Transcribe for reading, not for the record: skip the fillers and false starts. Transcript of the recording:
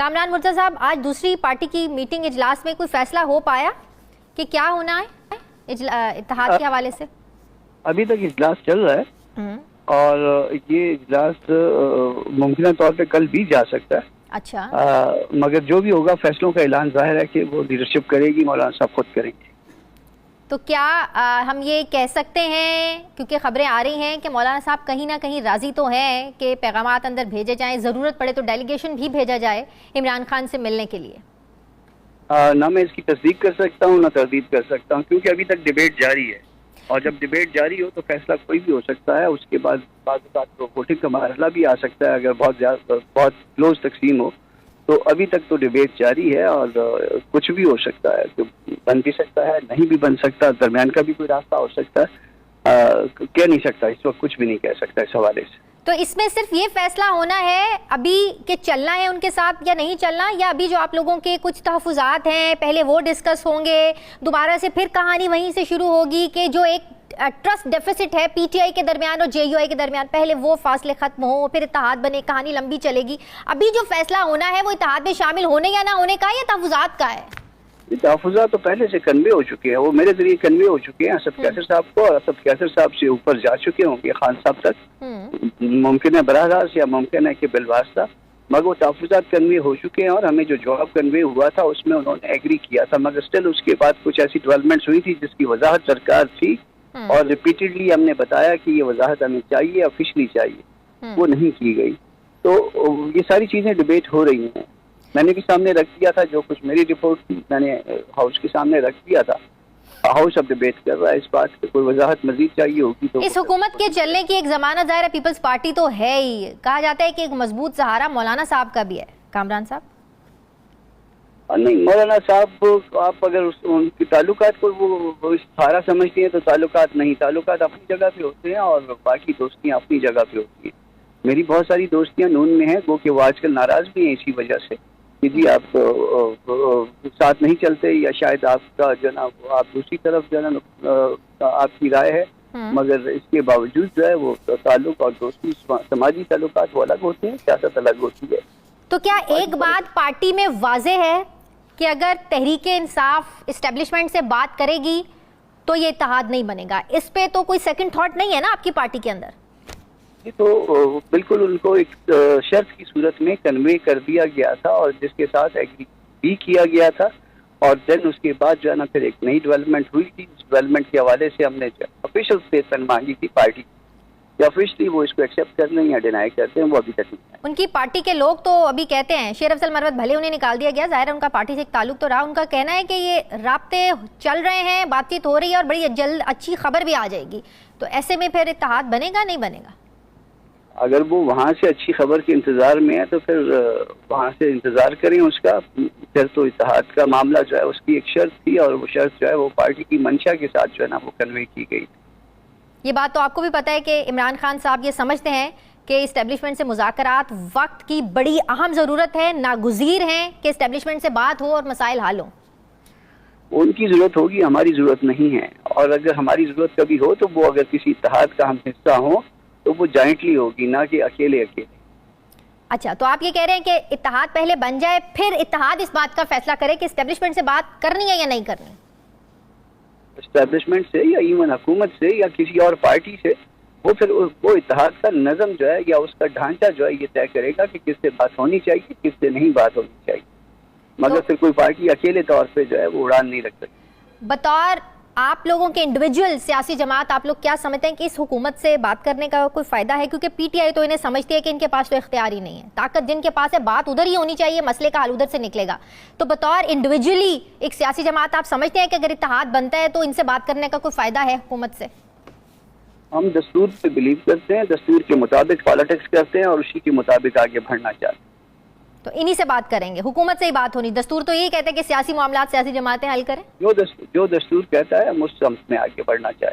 कामरान मुर्तज़ा साहब, आज दूसरी पार्टी की मीटिंग इजलास में कोई फैसला हो पाया कि क्या होना है इत्तेहाद के हवाले से? अभी तक इजलास चल रहा है और ये इजलास मुमकिन तौर पे कल भी जा सकता है। अच्छा। मगर जो भी होगा फैसलों का ऐलान जाहिर है कि वो लीडरशिप करेगी, मौलाना साहब खुद करेंगे। तो क्या हम ये कह सकते हैं, क्योंकि खबरें आ रही हैं कि मौलाना साहब कहीं ना कहीं राजी तो हैं कि पैगामात अंदर भेजे जाएं, ज़रूरत पड़े तो डेलीगेशन भी भेजा जाए इमरान खान से मिलने के लिए? ना मैं इसकी तस्दीक कर सकता हूँ ना तरदीद कर सकता हूँ, क्योंकि अभी तक डिबेट जारी है और जब डिबेट जारी हो तो फैसला कोई भी हो सकता है। उसके बाद तो वोटिंग का मरहला भी आ सकता है अगर बहुत क्लोज तकसीम हो। तो अभी तक तो डिबेट जारी है और कुछ भी हो सकता है, तो बन भी सकता है, नहीं भी बन सकता, दरमियान का भी कोई रास्ता हो सकता है। कह नहीं सकता, इस वक्त कुछ भी नहीं कह सकता इस हवाले से। तो इसमें सिर्फ ये फैसला होना है अभी कि चलना है उनके साथ या नहीं चलना, या अभी जो आप लोगों के कुछ तहफ़्फ़ुज़ात हैं पहले वो डिस्कस होंगे, दोबारा से फिर कहानी वहीं से शुरू होगी कि जो एक ट्रस्ट डेफिसिट है पीटीआई के दरमियान और जेयूआई के दरमियान, पहले वो फासले खत्म हो फिर इत्तेहाद बने, कहानी लंबी चलेगी। अभी जो फैसला होना है वो इत्तेहाद में शामिल होने या ना होने का या तहफ़्फ़ुज़ात का है? तहफ़्फ़ुज़ात तो पहले से कन्वे हो चुके हैं, वो मेरे जरिए कन्वे हो चुके हैं असद कैसर साहब को, और असद कैसर साहब से ऊपर जा चुके होंगे खान साहब तक। मुमकिन है बराह रास्त या मुमकिन है कि बिलवास्ता, मगर वो तहफ़्फ़ुज़ात कन्वे हो चुके हैं और हमें जो जवाब कन्वे हुआ था उसमें उन्होंने एग्री किया था। मगर स्टिल उसके बाद कुछ ऐसी डेवलपमेंट्स हुई थी जिसकी वजाहत सरकार थी और रिपीटेडली हमने बताया कि ये वजाहत हमें चाहिए, ऑफिशियली चाहिए, वो नहीं की गई। तो ये सारी चीज़ें डिबेट हो रही हैं। मैंने भी सामने रख दिया था जो कुछ मेरी रिपोर्ट थी, मैंने हाउस के सामने रख दिया था। हाउस अब डिबेट कर रहा है इस बात पे, कोई वजाहत मजीद चाहिए होगी तो। इस हुकूमत के चलने की एक जमानत ज़ाहिर है पीपल्स पार्टी तो है ही, कहा जाता है कि एक मजबूत सहारा मौलाना साहब का भी है। कामरान साहब? नहीं, मौलाना साहब आप अगर उनके ताल्लुकात को वो सहारा समझती हैं तो ताल्लुकात नहीं, ताल्लुकात अपनी जगह पे होते हैं और बाकी दोस्तियाँ अपनी जगह पे होती हैं। मेरी बहुत सारी दोस्तियाँ नून में हैं, वो कि वो आजकल नाराज़ भी हैं इसी वजह से कि जी आप साथ नहीं चलते, या शायद आपका जो ना आप दूसरी तरफ जो ना आपकी राय है, मगर इसके बावजूद जो है वो ताल्लुक और दोस्ती समाजी ताल्लुकात वो अलग होते हैं, सियासत अलग होती है। तो क्या एक बात पार्टी में वाज़े है कि अगर तहरीके इंसाफ इस्टेब्लिशमेंट से बात करेगी तो ये इत्तेहाद नहीं बनेगा? इस पे तो कोई सेकंड थॉट नहीं है ना आपकी पार्टी के अंदर? ये तो बिल्कुल उनको एक शर्त की सूरत में कन्वे कर दिया गया था और जिसके साथ एग्री भी किया गया था, और देन उसके बाद जो है ना फिर एक नई डेवलपमेंट हुई थी। इस डेवलपमेंट के हवाले से हमने ऑफिशियल स्टेटमेंट मांगी थी पार्टी, ऑफिशियली वो इसको एक्सेप्ट कर लें या डिनाई करते हैं वो अभी तक नहीं है। उनकी पार्टी के लोग तो अभी कहते हैं, शेर अफजल मरवत भले उन्हें निकाल दिया गया, जाहिर है उनका पार्टी से एक ताल्लुक तो रहा, उनका कहना है कि ये राब्ते चल रहे हैं, बातचीत हो रही है और बड़ी जल्द अच्छी खबर भी आ जाएगी। तो ऐसे में फिर इत्तेहाद बनेगा नहीं बनेगा? अगर वो वहाँ से अच्छी खबर के इंतजार में है तो फिर वहाँ से इंतजार करें उसका। फिर तो इत्तेहाद का मामला जो है उसकी एक शर्त थी और वो शर्त जो है वो पार्टी की मंशा के साथ जो है ना वो कन्वे की गई। ये बात तो आपको भी पता है कि इमरान खान साहब ये समझते हैं कि इस्टेब्लिशमेंट से मुज़ाकरात वक्त की बड़ी अहम ज़रूरत है, नागुज़ीर हैं कि इस्टेब्लिशमेंट से बात हो और मसाइल हल हों। उनकी ज़रूरत होगी, हमारी ज़रूरत नहीं है, और अगर हमारी ज़रूरत कभी हो तो वो अगर किसी इत्तेहाद का हम हिस्सा हो तो वो जॉइंटली होगी, ना कि अकेले अकेले। अच्छा, तो आप ये कह रहे हैं कि इत्तेहाद पहले बन जाए फिर इत्तेहाद इस बात का फैसला करे कि इस्टेब्लिशमेंट से बात करनी है या नहीं करनी? एस्टेब्लिशमेंट से या इवन हुकूमत से या किसी और पार्टी से, वो फिर वो इत्तेहाद का नज़म जो है या उसका ढांचा जो है ये तय करेगा कि किससे बात होनी चाहिए, किससे नहीं बात होनी चाहिए। मगर फिर कोई पार्टी अकेले तौर पे जो है वो उड़ान नहीं रख सकती। बतौर आप लोगों के इंडिविजुअल सियासी जमात आप लोग क्या समझते हैं कि इस हुकूमत से बात करने का कोई फ़ायदा है? क्योंकि पीटीआई तो इन्हें समझती है कि इनके पास तो इख्तियार ही नहीं है, ताकत जिनके पास है बात उधर ही होनी चाहिए, मसले का हल उधर से निकलेगा। तो बतौर इंडिविजुअली एक सियासी जमात आप समझते हैं कि अगर इत्तेहाद बनता है तो इनसे बात करने का कोई फ़ायदा है हुकूमत से? हम दस्तूर पे बिलीव करते हैं, दस्तूर के मुताबिक पॉलिटिक्स करते हैं और उसी के मुताबिक आगे बढ़ना चाहते हैं। तो इन्हीं से बात करेंगे, हुकूमत से ही बात होनी। दस्तूर तो यही कहते हैं कि सियासी मामलात सियासी जमातें हल करें। जो दस्तूर कहता है हम उस में आगे बढ़ना चाहिए।